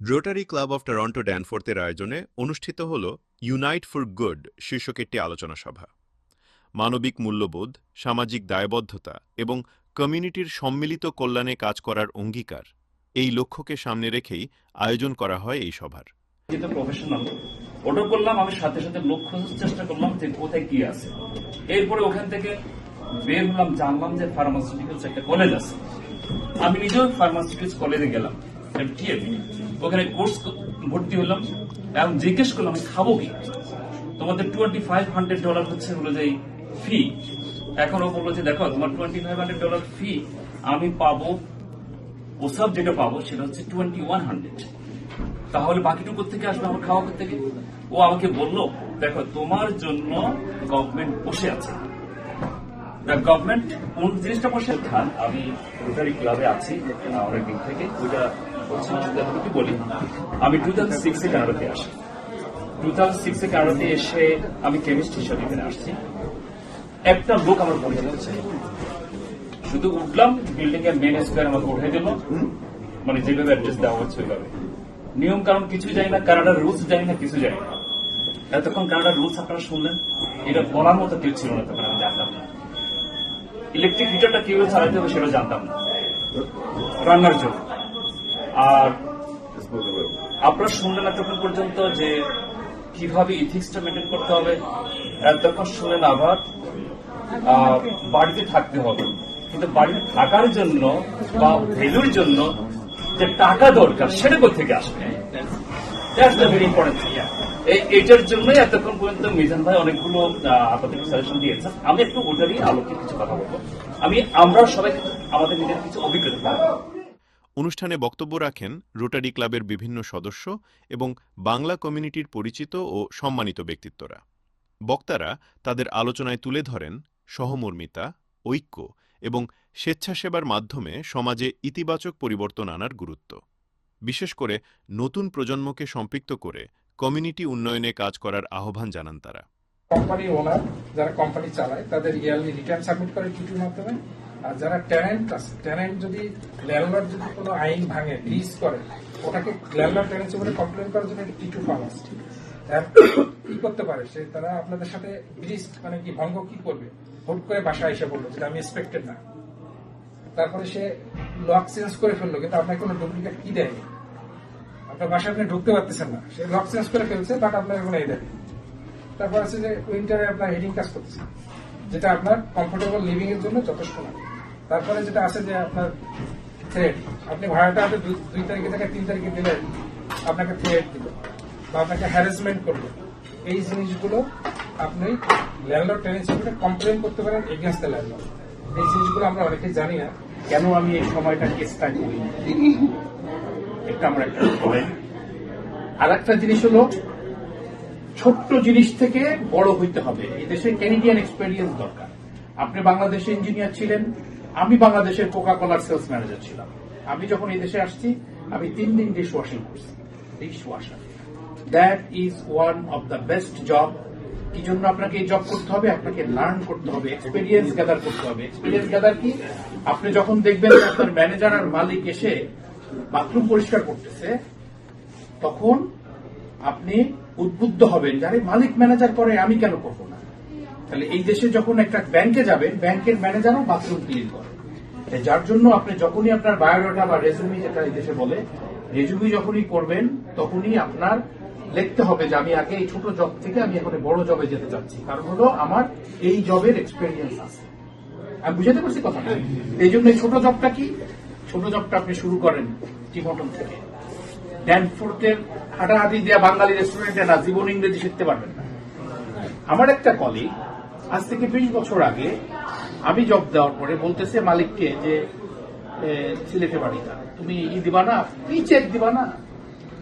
Rotary club of Toronto ড্যানফোর্থের আয়োজনে অনুষ্ঠিত হল ইউনাইট ফর গুড শীর্ষক একটি আলোচনা সভা। মানবিক মূল্যবোধ, সামাজিক দায়বদ্ধতা এবং কমিউনিটির সম্মিলিত কল্যাণে কাজ করার অঙ্গীকার, এই লক্ষ্যকে সামনে রেখেই আয়োজন করা হয় এই সভার। যেটা প্রফেশনাল ওটা করলাম, আমি সাথে সাথে লক্ষ্য চেষ্টা করলাম যে কোথায় কি আছে। এরপরে ওখান থেকে বের হলাম, জানলাম যে ফার্মাসিউটিক্যালস একটা কলেজ আছে। আমি নিজেও ফার্মাসিউটিক্যালস কলেজে গেলাম, ওখানে কোর্স ভর্তি হলাম এবং জিজ্ঞেস করলাম আমি খাবো কি। তোমাদের $2500 হচ্ছে হলো যে ফি। এখন ও বললো যে দেখো তোমার $2500 ফি, আমি পাবো ওসব যেটা পাবো সেটা হচ্ছে 2100। তাহলে বাকিটুকু থেকে আসবে আমার খাওয়া থেকে। ও আমাকে বললো দেখো তোমার জন্য গভর্নমেন্ট বসে আছে। গভর্নমেন্ট কোন জিনিসটা বসে খান। আমি রোটারি ক্লাবে আছি অনেকদিন থেকে। ওইটা হচ্ছে কি বলি, আমি 2006 কানাডাতে আসি। 2006 কানাডাতে এসে আমি কেমিস্ট হিসাবে এখানে আসছি। একটা লোক আমার পরিচিত হচ্ছে, শুধু উঠলাম বিল্ডিং এর মেন স্কোয়ার আমাকে উঠে দিল, মানে যেভাবে অ্যাড্রেস দেওয়া হচ্ছে ওইভাবে। নিয়ম কারণ কিছু জানি না, কানাডার রুলস জানি না, কিছু জানি না। এতক্ষণ কানাডার রুলস আপনারা শুনলেন, এটা বলার মতো কেউ ছিল না, তখন আমি জানতাম না। ইলেকট্রিক হিটারটা কিভাবে চালাতে হবে সেটা জানতাম না রান্নার জন্য। আর আপনারা শুনলেন এতক্ষণ পর্যন্ত যে কিভাবে ইথিক্সটা মেনটেন করতে হবে। এতক্ষণ শুনলেন আবার বাড়িতে থাকতে হবে, কিন্তু বাড়িতে থাকার জন্য বা ভ্যালুর জন্য যে টাকা দরকার সেটা কোথেকে আসবে, ভেরি ইম্পর্টেন্ট। এইটার জন্যই এতক্ষণ পর্যন্ত মিজান ভাই অনেকগুলো আপনাদের সাজেশন দিয়েছেন। আমি একটু ওটারই আলোকে কিছু কথা বলবো। আমরা সবাই আমাদের নিজের কিছু অভিজ্ঞতা। অনুষ্ঠানে বক্তব্য রাখেন রোটারি ক্লাবের বিভিন্ন সদস্য এবং বাংলা কমিউনিটির পরিচিত ও সম্মানিত ব্যক্তিত্বরা। বক্তারা তাদের আলোচনায় তুলে ধরেন সহমর্মিতা, ঐক্য এবং স্বেচ্ছাসেবার মাধ্যমে সমাজে ইতিবাচক পরিবর্তন আনার গুরুত্ব। বিশেষ করে নতুন প্রজন্মকে সম্পৃক্ত করে কমিউনিটি উন্নয়নে কাজ করার আহ্বান জানান তারা। কোম্পানি ওনার যারা কোম্পানি চালায় তাদের ইয়ারলি রিটার্ন সাবমিট করে টিটির মাধ্যমে। আর যারা টেনেন্ট আছে, টেনেন্ট যদি ল্যান্ডলর্ড যদি কোনো আইন ভাঙে, ব্রিজ করে, ওটাকে ল্যান্ডলর্ড টেনেন্সি বলে কমপ্লেন করার জন্য টিটু ফার্ম আছে। কি করতে পারে সে, তারা আপনাদের সাথে ব্রিজ মানে কি ভঙ্গ কি করবে, হুট করে বাসায় এসে বললো যেটা আমি এক্সপেক্টেড না। তারপরে সে লক চেঞ্জ করে ফেললো, কিন্তু আপনাকে কোনো ডুপ্লিকেট কি দেয়নি। আপনার বাসায় আপনি ঢুকতে পারতেছেন না, সে লক চেঞ্জ করে ফেলছে, বাট আপনাকে কোনো এই দেয়নি। তারপর আছে যে উইন্টারে আপনার হিটিং কাজ করতেছে, যেটা আপনার কমফোর্টেবল লিভিং এর জন্য যথেষ্ট না। তারপরে যেটা আছে যে আপনার থ্রেড, আপনি ভাড়াটা 2 তারিখে থেকে 3 তারিখে দিলে আপনাকে থ্রেড দিল বা আপনাকে হ্যারাসমেন্ট করলো। এই জিনিসগুলো আপনি ল্যান্ডলর্ড টেনেন্সি করে কমপ্লেন করতে পারেন এগেইনস্ট দ্য ল্যান্ডলর্ড। এই জিনিসগুলো আমরা অনেকেই জানি না। কেন আমি এই সময়টা কেসটা করি, একটা আমরা একটা বলেন। আর একটা জিনিস হলো, ছোট্ট জিনিস থেকে বড় হইতে হবে। এই দেশে ক্যানাডিয়ান এক্সপেরিয়েন্স দরকার। আপনি বাংলাদেশে ইঞ্জিনিয়ার ছিলেন, আমি বাংলাদেশের কোকা কোলার সেলস ম্যানেজার ছিলাম। আমি যখন এই দেশে আসছি, আমি 3 দিন ডিশ ওয়াশিং করছি। Dish washer, that is one of the best job. কি জন্য আপনাকে এই জব করতে হবে? আপনাকে লার্ন করতে হবে, এক্সপেরিয়েন্স গ্যাদার করতে হবে। এক্সপেরিয়েন্স গ্যাদার কি? আপনি যখন দেখবেন যে আপনার ম্যানেজার আর মালিক এসে বাথরুম পরিষ্কার করতেছে, তখন আপনি উদ্বুদ্ধ হবেন যারে মালিক ম্যানেজার করে, আমি কেন করবো না। তাহলে এই দেশে যখন একটা ব্যাংকে যাবেন, ব্যাংকের ম্যানেজারও বাথরুম ক্লিন করে। যার জন্য আপনি যখনই আপনার বায়োডাটা বা রেজুমি, যেটা এই দেশে বলে, রেজুমি যখনই করবেন, তখনই আপনার লিখতে হবে যে আমি আগে এই ছোট জব থেকে আমি এখন বড় জবে যেতে চাচ্ছি, কারণ হলো আমার এই জবের এক্সপেরিয়েন্স আছে। আমি বুঝাতে পারছি কথাটা? এই জন্য এই ছোট জবটা কি, ছোট জবটা আপনি শুরু করেন টিম হোটেল থেকে। ড্যানফোর্থের হাঁটাহাঁটি দেওয়া বাঙালি রেস্টুরেন্টে না, জীবন ইংরেজি শিখতে পারবেন না। আমার একটা কলিগ আজ থেকে 20 বছর আগে আমি জব দেওয়ার পরে বলতেছে মালিককে যে সিলেটে বাড়িটা তুমি দিবা না, পি চেক দিবা না।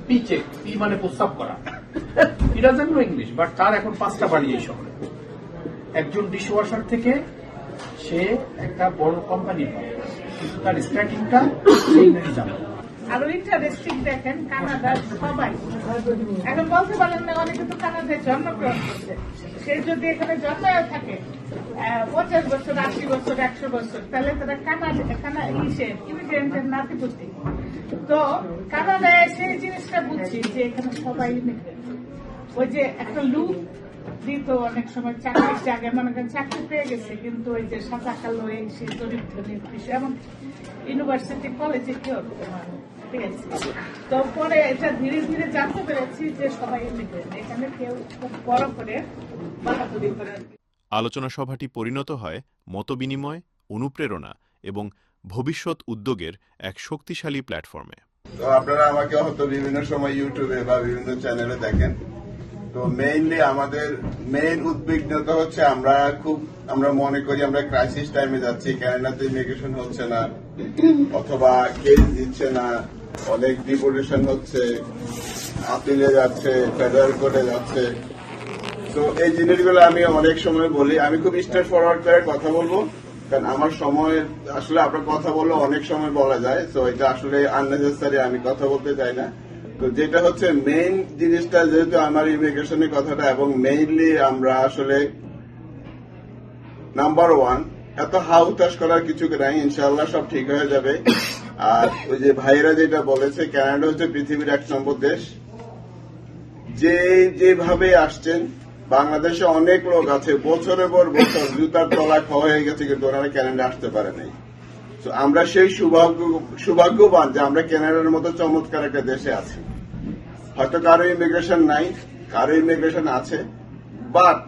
পি চেক, পি মানে প্রস্তাব করা। He doesn't know English, but তার এখন 5টা বাড়ি এই শহরে। একজন ডিশওয়াশার থেকে সে একটা বড় কোম্পানি পায়, কিন্তু তার স্টার্টিংটা ইংরেজি জানে। আরো ইন্টারেস্টিং দেখেন, কানাডার সবাই এখন বলতে পারেন না, অনেকে তো কানাডায় জন্মগ্রহণ করছে। সে যদি এখানে জন্মায় থাকে 50 বছর, 80 বছর, 100 বছর, তাহলে তারা ইমিগ্রেন্টের নাতিপুতি। তো কানাডায় সেই জিনিসটা পেরেছি যে এখানে সবাই immigrant। ওই যে একটা লুক দিত অনেক সময় চাকরির জায়গায়, মনে করেন চাকরি পেয়ে গেছে কিন্তু ওই যে সাদা কালো এই সে দরিদ্র নির্দিষ্ট, এমন ইউনিভার্সিটি কলেজে কেউ ঠিক আছে। তো পরে এটা ধীরে ধীরে জানতে পেরেছি যে সবাই immigrant, এখানে কেউ খুব বড় করে বাহাদুরি করে। আলোচনা সভাটি পরিণত হয় মতবিনিময়, অনুপ্রেরণা এবং ভবিষ্যৎ উদ্যোগের এক শক্তিশালী প্ল্যাটফর্মে। তো আপনারা আমাকে হয়তো বিভিন্ন সময় ইউটিউবে বা বিভিন্ন চ্যানেলে দেখেন। তো মেইনলি আমাদের মেইন উদ্বিগ্নতা হচ্ছে আমরা মনে করি আমরা ক্রাইসিস টাইমে যাচ্ছি, কানাডাতে ইমিগ্রেশন হচ্ছে না অথবা কেস দিচ্ছে না, অনেক ডিপোর্টেশন হচ্ছে, আপিলে যাচ্ছে, ফেডারেল কোর্টে যাচ্ছে। তো এই জিনিসগুলো আমি অনেক সময় বলি, আমি খুব স্ট্রেট ফরওয়ার্ড করে কথা বলবো, কারণ আমার সময় আসলে আপনার কথা বললে অনেক সময় বলা যায়, তো এটা আসলে আননেসেসারি, আমি কথা বলতে চাই না। তো যেটা হচ্ছে মেইন জিনিসটা, যেহেতু আমার ইমিগ্রেশনের কথাটা, এবং মেইনলি আমরা আসলে নাম্বার 1 এত হাউতাস করার কিছু নাই, ইনশাআল্লাহ সব ঠিক হয়ে যাবে। আর ওই যে ভাইরা যেটা বলেছে, কানাডা হচ্ছে পৃথিবীর 1 নম্বর দেশ। যেভাবে আসছেন, বাংলাদেশে অনেক লোক আছে বছরের পর বছর জুতার তলা খাওয়া হয়ে গেছে, কিন্তু ওনারা কানাডা আসতে পারে নাই। তো আমরা সেই সৌভাগ্যবান যে আমরা কানাডার মতো চমৎকার একটা দেশে আছি। হয়তো কারো ইমিগ্রেশন নাই, কারো ইমিগ্রেশন আছে, বাট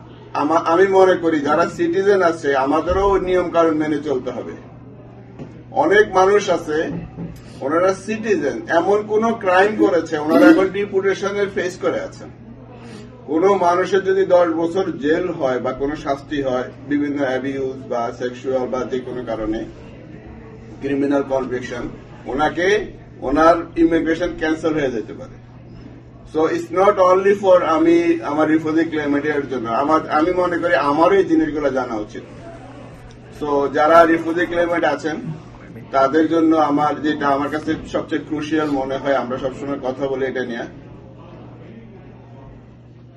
আমি মনে করি যারা সিটিজেন আছে আমাদেরও নিয়ম কানুন মেনে চলতে হবে। অনেক মানুষ আছে ওনারা সিটিজেন, এমন কোন ক্রাইম করেছে ওনারা এখন ডিপোর্টেশনের ফেস করে আছেন। কোন মানুষের যদি 10 বছর জেল হয় বা কোন শাস্তি হয় বিভিন্ন অ্যাবিউজ বা সেক্সুয়াল বা যে কোনো কারণে ক্রিমিনাল কনভিকশন, ওনার ইমিগ্রেশন ক্যান্সেল হয়ে যেতে পারে। So it's not only for আমার রিফিউজি ক্লেমেটের জন্য, আমি মনে করি আমারও এই জিনিসগুলো জানা উচিত। সো যারা রিফিউজি ক্লেমেট আছেন তাদের জন্য আমার কাছে সবচেয়ে ক্রুশিয়াল মনে হয়, আমরা সবসময় কথা বলি এটা নিয়ে,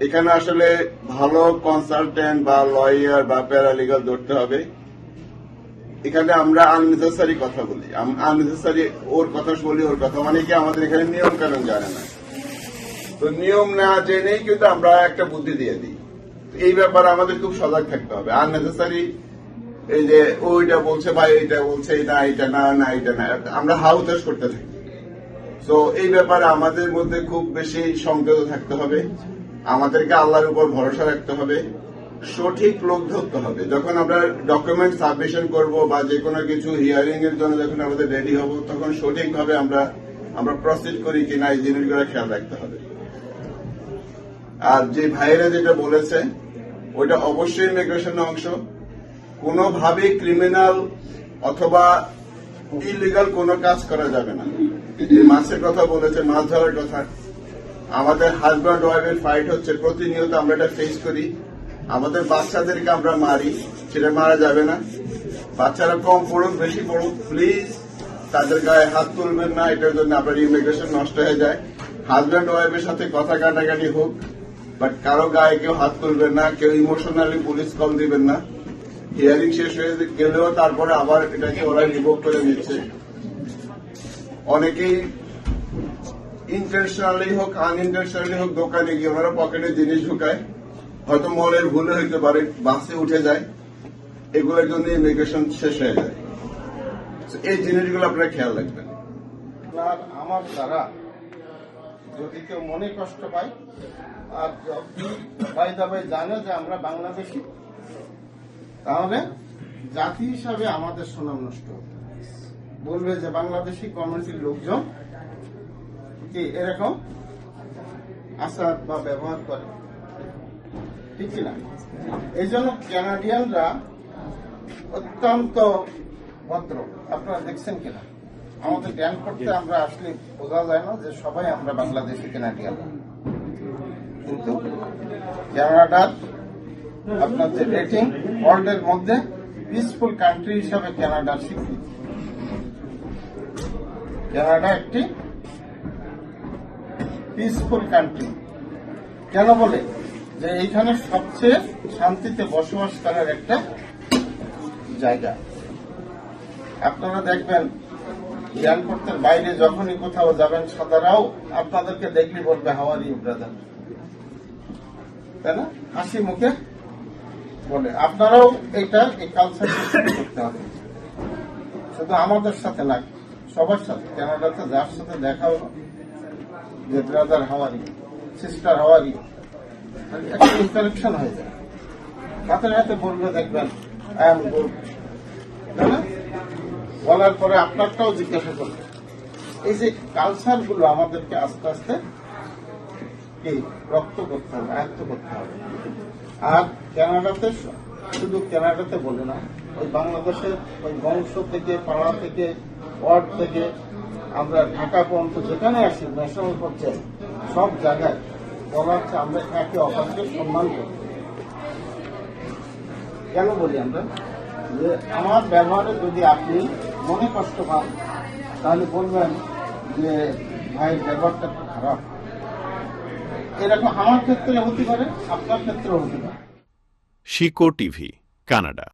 এখানে আসলে ভালো কনসালটেন্ট বা লয়ার বা প্যারালিগাল ধরতে হবে। এখানে আমরা আননেসেসারি কথা বলি, আননেসেসারি ওর কথা বলি, ওর কথা, অনেকে আমাদের এখানে নিয়ম কানুন জানে না। তো নিয়ম না জেনেই কিন্তু আমরা একটা বুদ্ধি দিয়ে দিই। এই ব্যাপারে আমাদের খুব সজাগ থাকতে হবে। আননেসেসারি এই যে ওইটা বলছে বা এইটা বলছে, এটা না, আমরা হাউতাস করতে থাকি। তো এই ব্যাপারে আমাদের মধ্যে খুব বেশি সংযত থাকতে হবে, আমাদেরকে আল্লাহর উপর ভরসা রাখতে হবে, সঠিক লোক ধরতে হবে। যখন আমরা ডকুমেন্ট সাবমিশন করব বা যে কোনো কিছু হিয়ারিং এর জন্য যখন আমাদের রেডি হব, তখন সঠিকভাবে আমরা প্রসিড করি কিনা এই জিনিসগুলো খেয়াল রাখতে হবে। আর যে ভাইরা যেটা বলেছে ওইটা অবশ্যই ইমিগ্রেশনের অংশ। কোনোভাবে ক্রিমিনাল অথবা ইলিগাল কোনো কাজ করা যাবে না। মাছের কথা বলেছে, মাছ ধরার কথা, আমাদের হাজব্যান্ড ওয়াইফের ফাইট হচ্ছে প্রতিনিয়ত, আমরা এটা ফেস করি। আমাদের বাচ্চাদেরকে আমরা মারি, সেটা মারা যাবে না। বাচ্চারা কম পড়ুক বেশি পড়ুক, প্লিজ তাদের গায়ে হাত তুলবেন না, এটার জন্য আপনার ইমিগ্রেশন নষ্ট হয়ে যায়। হাজব্যান্ড ওয়াইফের সাথে কথা কাটাকাটি হোক, বাট কারো গায়ে কেউ হাত তুলবেন না, কেউ ইমোশনালি পুলিশ কল দিবেন না। হিয়ারিং শেষ হয়ে গেলেও তারপরে আবার এটাকে ওরা রিভোক করে দিচ্ছে। অনেকেই ইন্টেনশনালি হোক আনইন্টেনশনালি হোক দোকানে গিয়ে ওনারা পকেটে জিনিস ঢুকায়, হয়তো মলের ভুলে হইতে পারে, বাসে উঠে যায়, এগুলোর জন্য ইমিগ্রেশন শেষ হয়ে যায়। এই জিনিসগুলো আপনারা খেয়াল রাখবেন। আমার দ্বারা যদি কেউ মনে কষ্ট পায়, আর যদি ভাই জানে যে আমরা বাংলাদেশি, তাহলে জাতি হিসাবে আমাদের সুনাম নষ্ট হবে। বলবে যে বাংলাদেশি কমিউনিটির লোকজন কি এরকম আচার বা ব্যবহার করে, ঠিক কিনা? এই জন্য কানাডিয়ানরা অত্যন্ত ভদ্র, আপনারা দেখছেন কিনা? আমাদের জ্ঞান করতে আমরা আসলে বোঝা যায় না যে সবাই আমরা বাংলাদেশি কানাডিয়ান, কিন্তু কানাডার আপনার যে রেটিং ওয়ার্ল্ডের মধ্যে পিসফুল কান্ট্রি হিসাবে কানাডার স্বীকৃতি। কানাডা একটি পিসফুল কান্ট্রি। কেন বলে? যে এইখানে সবচেয়ে শান্তিতে বসবাস করার একটা জায়গা। আপনারা দেখবেন এয়ারপোর্টের বাইরে যখনই কোথাও যাবেন সাদারাও আপনাদেরকে দেখলে বলবে হাওয়ার ইউ ব্রাদার, তাই না? হাসি মুখে বলে। আপনারাও এই কালচার করতে হবে, শুধু আমাদের সাথে না, সবার সাথে। কানাডাতে যার সাথে দেখা হলো যে brother how are you, sister how are you, একটা ইন্টারাকশন হয়ে যায়। হাতে হাতে বলবে, দেখবেন আই এম গুড, তাই না? বলার পরে আপনারটাও জিজ্ঞাসা করবে। এই যে কালচার গুলো আমাদেরকে আস্তে আস্তে রপ্ত করতে হবে, আয়ত্ত করতে হবে। আর কানাডাতে, শুধু কানাডাতে বলে না, ওই বাংলাদেশের ওই বংশ থেকে, পাড়া থেকে, ওয়ার্ড থেকে আমরা ঢাকা পর্যন্ত যেখানে আসি, ন্যাশনাল পর্যায়ে সব জায়গায় বলা হচ্ছে আমরা একে অপরকে সম্মান করি। কেন বলি আমরা? যে আমার ব্যবহারে যদি আপনি মনে কষ্ট পান, তাহলে বলবেন যে ভাই ব্যবহারটা একটু খারাপ। এরকম আমার ক্ষেত্রে হতে পারে, আপনার ক্ষেত্রেও হতে পারে। Shikoh TV, Canada.